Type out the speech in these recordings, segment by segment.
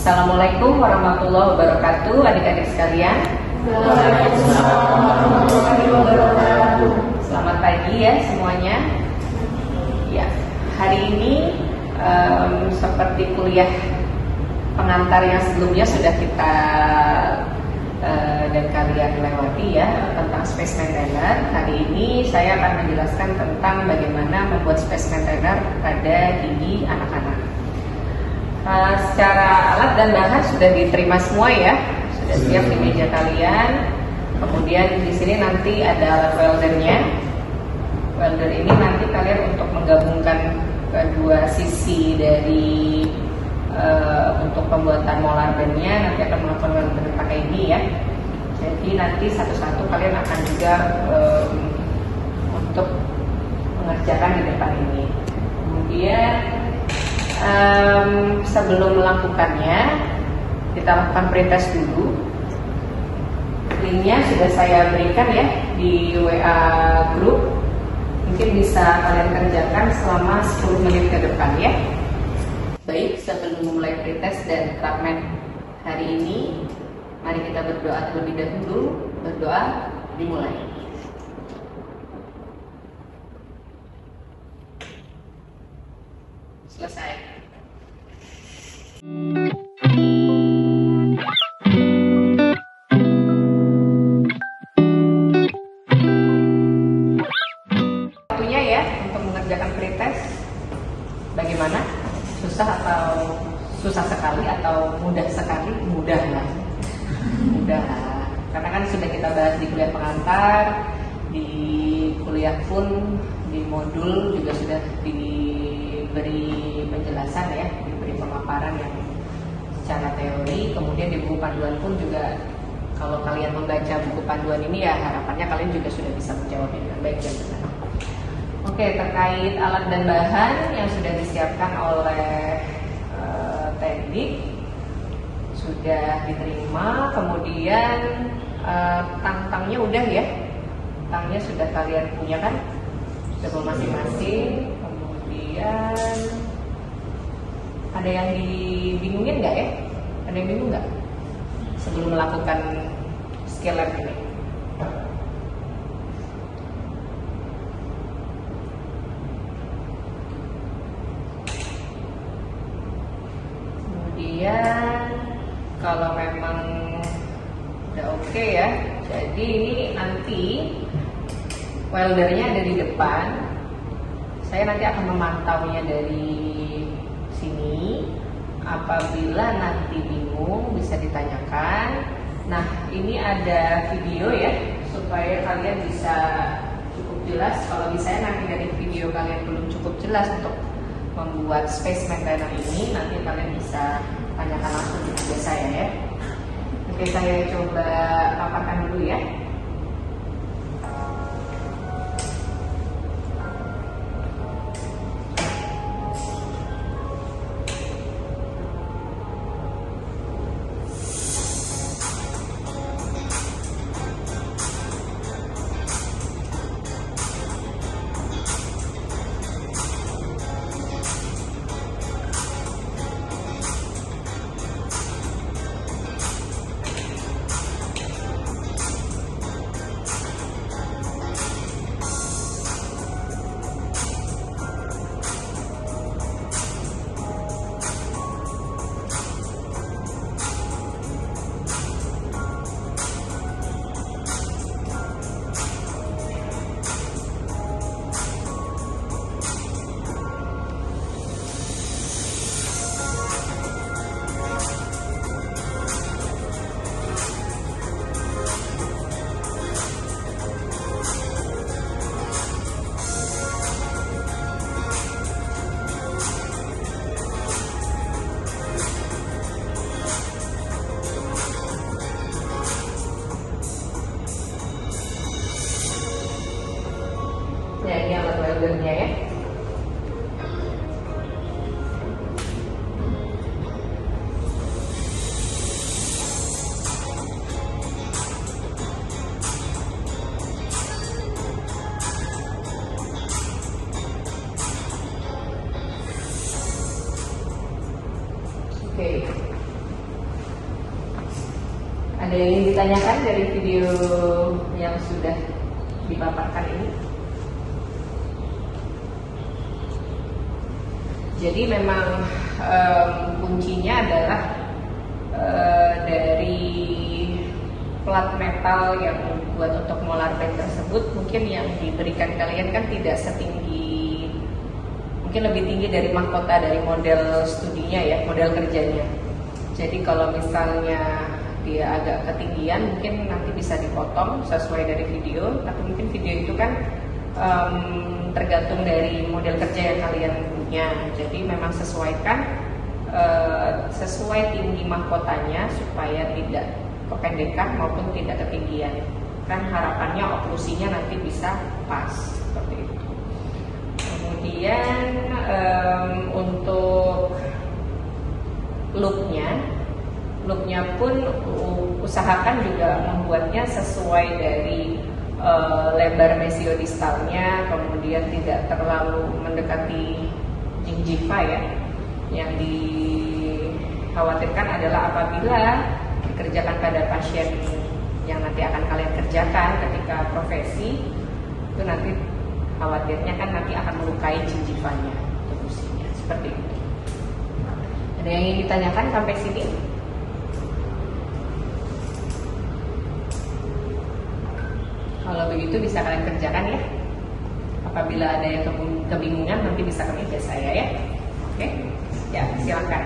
Assalamualaikum warahmatullahi wabarakatuh, adik-adik sekalian. Waalaikumsalam warahmatullahi wabarakatuh. Selamat pagi ya semuanya. Ya, hari ini seperti kuliah pengantar yang sebelumnya sudah kita dan kalian lewati ya tentang space maintainer. Hari ini saya akan menjelaskan tentang bagaimana membuat space maintainer pada gigi anak-anak. Secara alat dan bahan sudah diterima semua ya, sudah siap di meja kalian. Kemudian di sini nanti ada alat weldernya. Welder ini nanti kalian untuk menggabungkan kedua sisi dari untuk pembuatan molar bandnya nanti akan melakukan welder pakai ini ya. Jadi nanti satu-satu kalian akan juga untuk mengerjakan di depan ini. Kemudian sebelum melakukannya kita lakukan pretest dulu. Linknya sudah saya berikan ya di WA grup. Mungkin bisa kalian kerjakan selama 10 menit ke depan ya. Baik, sebelum memulai pretest dan treatment hari ini, mari kita berdoa terlebih dahulu. Berdoa dimulai. Selesai. Waktunya ya untuk mengerjakan pretest. Bagaimana? Susah atau susah sekali atau mudah sekali? Mudah lah. Mudah. Karena kan sudah kita bahas di kuliah pengantar, di kuliah pun di modul juga sudah diberi penjelasan ya, diberi pemaparan yang secara teori. Kemudian di buku panduan pun juga kalau kalian membaca buku panduan ini ya harapannya kalian juga sudah bisa menjawabnya dengan baik dan benar. Oke, terkait alat dan bahan yang sudah disiapkan oleh teknik sudah diterima. Kemudian tang-tangnya udah ya, tangnya sudah kalian punya kan, sudah masing-masing. Kemudian ada yang dibingungin nggak ya? Ada yang bingung nggak sebelum melakukan skill lab ini? Kemudian kalau memang udah oke ya, jadi ini nanti weldernya ada di depan. Saya nanti akan memantaunya dari sini. Apabila nanti bingung bisa ditanyakan. Nah, ini ada video ya supaya kalian bisa cukup jelas. Kalau misalnya nanti dari video kalian belum cukup jelas untuk membuat space maintainer ini, nanti kalian bisa tanyakan langsung di video saya ya. Oke, saya coba paparkan dulu ya. Ya, ini alat weldernya ya. Oke. yang ingin ditanyakan dari video yang sudah dipaparkan ini? Jadi memang kuncinya adalah dari plat metal yang buat untuk molar band tersebut, mungkin yang diberikan kalian kan tidak setinggi, mungkin lebih tinggi dari mahkota dari model studinya ya, model kerjanya. Jadi kalau misalnya dia agak ketinggian, mungkin nanti bisa dipotong sesuai dari video. Tapi mungkin video itu kan tergantung dari model kerja yang kalian punya. Jadi memang sesuaikan sesuai tinggi mahkotanya supaya tidak kependekan maupun tidak ketinggian. Kan harapannya oklusinya nanti bisa pas seperti itu. Kemudian untuk looknya pun usahakan juga membuatnya sesuai dari lebar mesiodistalnya, kemudian tidak terlalu mendekati gingiva ya. Yang dikhawatirkan adalah apabila dikerjakan pada pasien yang nanti akan kalian kerjakan ketika profesi, itu nanti khawatirnya kan nanti akan melukai gingivanya, tubusinya, seperti itu. Ada yang ingin ditanyakan sampai sini? Kalau begitu bisa kalian kerjakan ya. Apabila ada yang kebingungan nanti bisa ke meja saya ya. Oke? Ya, silakan.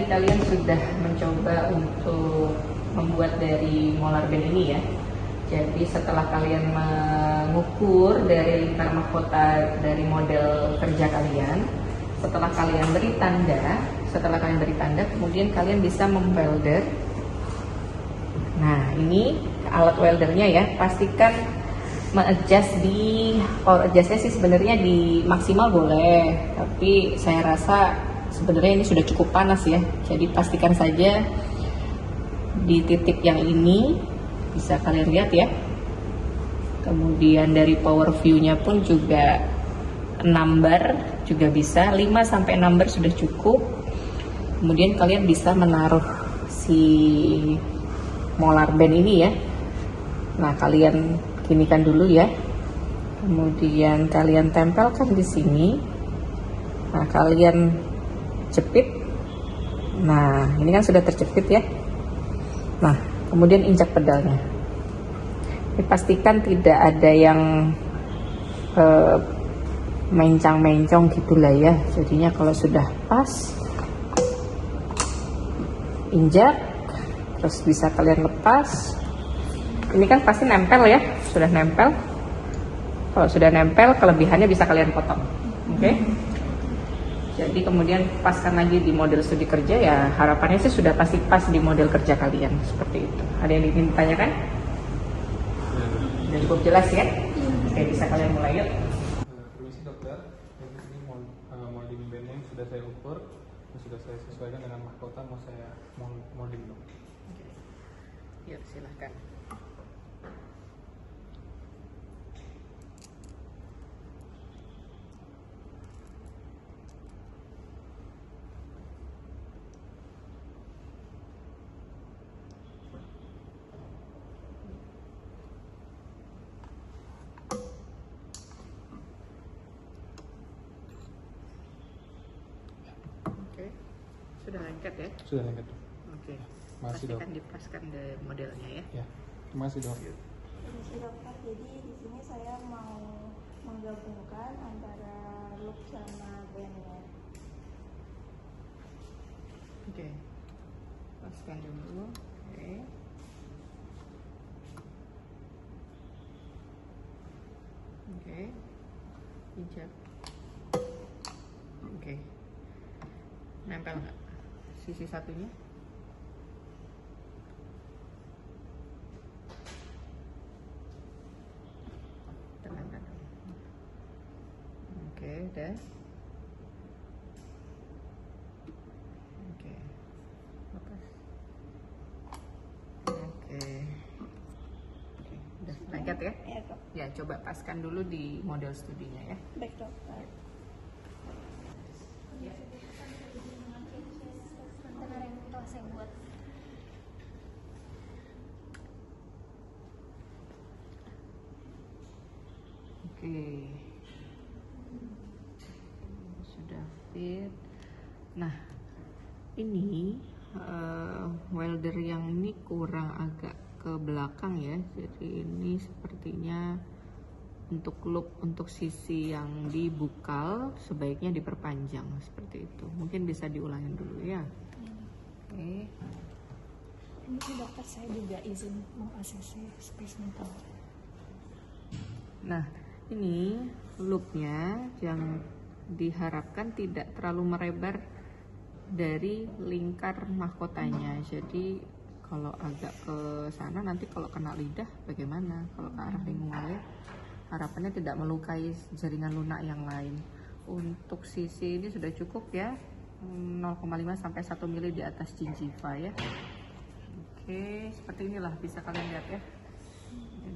Kalian sudah mencoba untuk membuat dari molar band ini ya. Jadi setelah kalian mengukur dari lingkar mahkota dari model kerja kalian, setelah kalian beri tanda, kemudian kalian bisa memwelder. Nah, ini alat weldernya ya. Pastikan mengadjust di power adjustnya sih sebenarnya di maksimal boleh, tapi saya rasa sebenarnya ini sudah cukup panas ya, jadi pastikan saja di titik yang ini bisa kalian lihat ya. Kemudian dari power view-nya pun juga 6 bar juga bisa, 5-6 bar sudah cukup. Kemudian kalian bisa menaruh si molar band ini ya. Nah, kalian ginikan dulu ya. Kemudian kalian tempelkan di sini. Nah, kalian jepit. Nah, ini kan sudah terjepit ya. Nah, kemudian injak pedalnya. Ini pastikan tidak ada yang mencang-mencong gitulah ya. Jadinya kalau sudah pas, injak, terus bisa kalian lepas. Ini kan pasti nempel ya, sudah nempel. Kalau sudah nempel, kelebihannya bisa kalian potong. Oke? Jadi kemudian paskan lagi di model studi kerja ya, harapannya sih sudah pasti pas di model kerja kalian, seperti itu. Ada yang ingin ditanyakan? Sudah cukup jelas ya? Oke, bisa kalian mulai yuk. Permisi dokter, ini molding bandnya sudah saya ukur, sudah saya sesuaikan dengan mahkota, mau saya molding dong. Oke. Yuk, silahkan. Oke, sudah lengket ya? Sudah lengket. Oke, Masih dok. pastikan dipaskan de modelnya ya. Ya, terima kasih dok. Permisi dokter, jadi di sini saya mau menggabungkan antara loop sama bandnya. Oke. Paskan dulu. Oke. Oke. Pijat. Oke. Nempel nggak? Sisi satunya? Terangkat. Oke, udah. Oke. Lepas. Oke. Oke, udah lengket ya? Ya dok. Ya, coba paskan dulu di model studinya ya. Baik dokter. Sebentar yang telah saya buat. Oke. Sudah fit. Nah, ini welder yang ini kurang agak ke belakang ya. Jadi ini sepertinya untuk loop untuk sisi yang di bukal sebaiknya diperpanjang seperti itu. Mungkin bisa diulangin dulu ya. Oke. Ini sih dokter, saya juga izin mau ACC space mental. Nah, ini loopnya yang diharapkan tidak terlalu melebar dari lingkar mahkotanya. Jadi kalau agak ke sana nanti kalau kena lidah bagaimana? Kalau ke arah lingkungannya harapannya tidak melukai jaringan lunak yang lain. Untuk sisi ini sudah cukup ya, 0,5 sampai 1 mili di atas gingiva ya. Oke, seperti inilah bisa kalian lihat ya.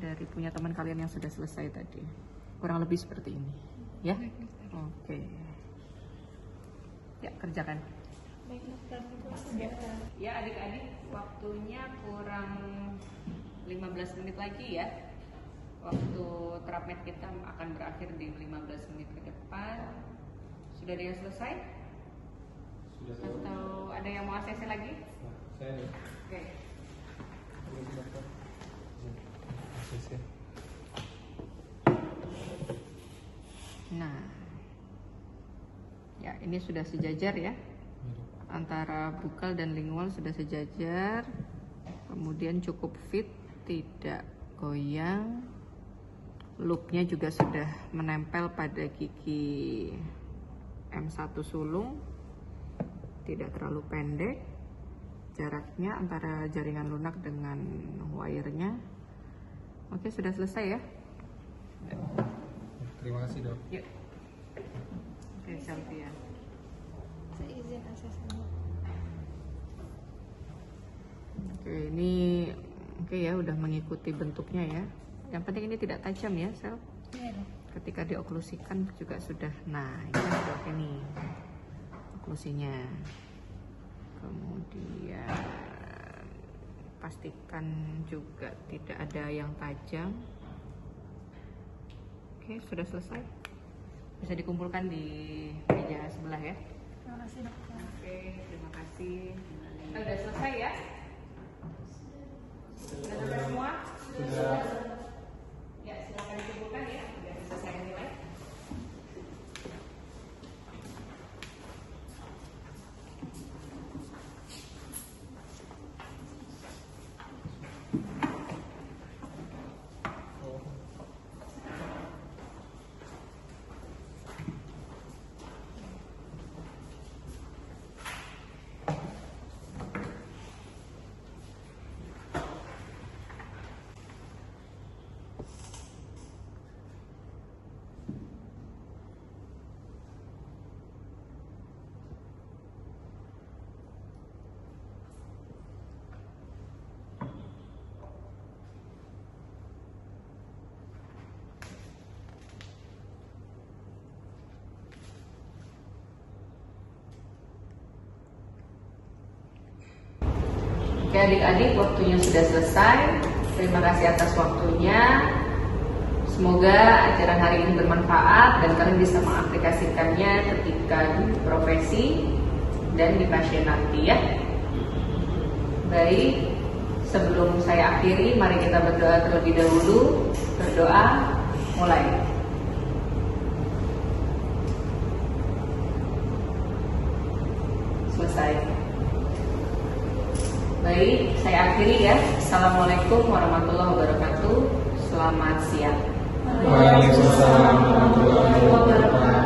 Dari punya teman kalian yang sudah selesai tadi. Kurang lebih seperti ini ya. Oke. Ya, kerjakan. Baik dokter, sudah. Ya adik-adik, waktunya kurang 15 menit lagi ya. Waktu terapmet kita akan berakhir di 15 menit ke depan. Sudah ada yang selesai? Sudah saya. Atau ada yang mau ACC lagi? Nah, saya nih. Oke. Ini dokter. ACC. Nah, ya ini sudah sejajar ya. Antara bukal dan lingual sudah sejajar. Kemudian cukup fit, tidak goyang. Loopnya juga sudah menempel pada gigi M1 sulung, tidak terlalu pendek. Jaraknya antara jaringan lunak dengan wire-nya. Oke, sudah selesai ya. Terima kasih dok. Yuk. Oke, Sylvia. Saya izin ACC. Oke, ini oke ya, udah mengikuti bentuknya ya. Yang penting ini tidak tajam ya, Sel. Iya dok. Ketika dioklusikan juga sudah. Nah, ini kan sudah oke nih oklusinya. Kemudian pastikan juga tidak ada yang tajam. Oke, sudah selesai. Bisa dikumpulkan di meja sebelah ya. Terima kasih dokter. Oke, terima kasih. Sudah selesai ya? Sudah selesai semua? Sudah. Ya, silakan dikumpulkan ya. Sudah bisa saya nilai. Oke adik-adik, waktunya sudah selesai. Terima kasih atas waktunya. Semoga ajaran hari ini bermanfaat dan kalian bisa mengaplikasikannya ketika di profesi dan di pasien nanti ya. Baik, sebelum saya akhiri, mari kita berdoa terlebih dahulu. Berdoa, mulai. selesai. Baik, saya akhiri ya. Assalamualaikum warahmatullahi wabarakatuh. Selamat siang. Waalaikumsalam warahmatullahi wabarakatuh.